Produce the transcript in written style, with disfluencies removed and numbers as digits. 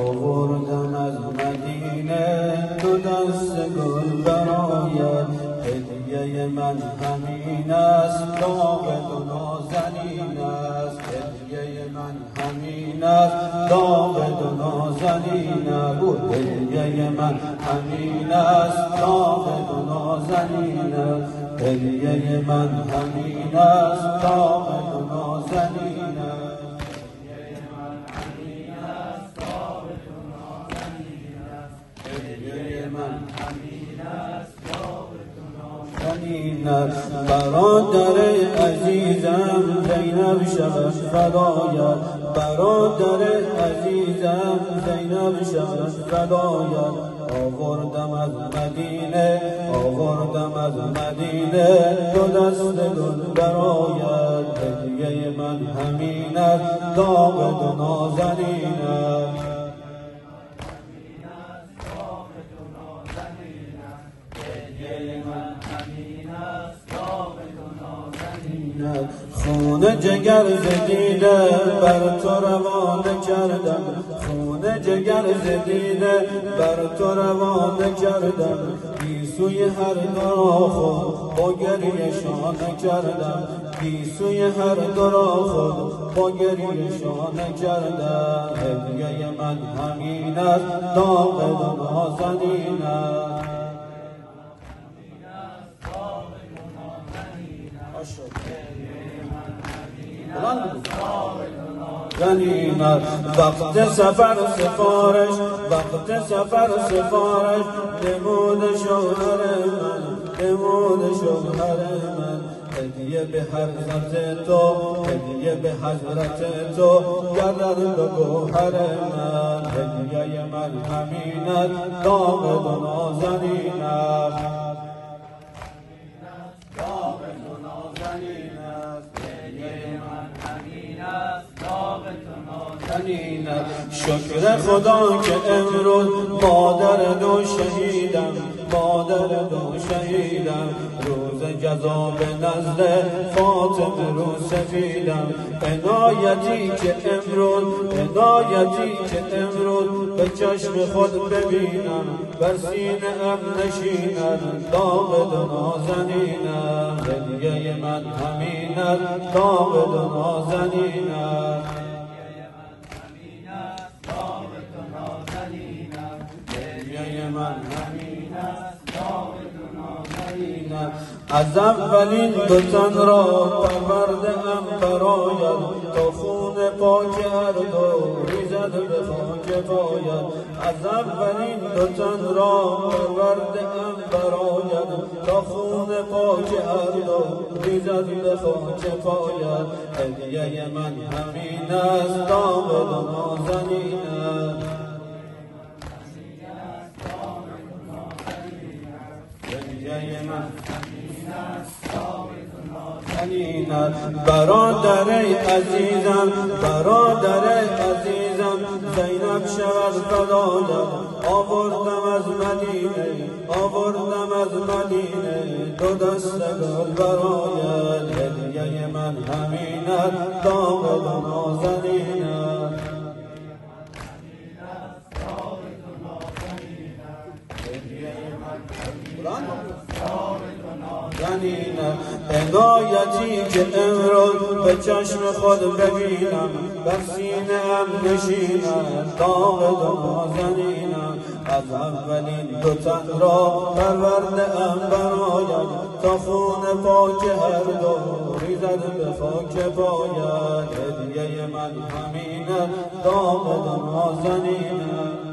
آوردم از مدینه دو دست گل برایت، هدیه من همین است، داغ تو نازنین است. هدیه من همین است، داغ تو نازنین است. هدیه من همین است، داغ تو نازنین است. هدیه من همین است، داغ تو نازنین است. برادر عزیزم زینب شود فدایت، برادر عزیزم زینب شود فدایت. آوردم از مدینه، آوردم از مدینه دو دست گل برایت. هدیه من همین است، داغ تو نازنین است. خون جگر زدیده بر تو روانه کردم، خون جگر زدیده بر تو روانه کردم. گیسوی هر دو را خود با گریه شانه کردم، گیسوی هر دو را خود با گریه شانه کردم. هدیه من همین است، داغ تو نازنین است. وقت سفر سفارش، وقت سفر سفارش، نمود شوهر من، نمود شوهر من. هدیه به حضرت تو، هدیه به حضرت تو، گردد به گوهر من. هدیه من همین است، داغ تو نازنین است. شکر خدا که امروز مادر دو شهیدم، مادر دو شهیدم. روز جزا به نزد فاطمه رو سفیدم. عنایتی که امروز، عنایتی که امروز به چشم خود ببینم، بر سینه ام نشیند، داغ تو نازنینم. هدیه من همین است، داغ تو نازنین است. از اولین دو تن را پرورده ام برایت، تا خون پاک هر دو ریزد به خاک پایت. از اولین دو تن را پرورده ام برایت، تا خون پاک هر دو ریزد به خاک پایت. هدیه من همین است، داغ تو نازنین است. برادر عزیزم، برادر عزیزم زینب شود فدایت. آوردم از مدینه، آوردم از مدینه دو دست گل برایت. هدیه من همین است، داغ تو نازنین است. عنایتی که امروز به چشم خود ببینم، بر سینه ام نشیند، داغ تو نازنینم. از اولین دو تن را پرورده ام برایت، تا خون پاک هر دو ریزد به خاک پایت. هدیه من همین است، داغ تو نازنین است.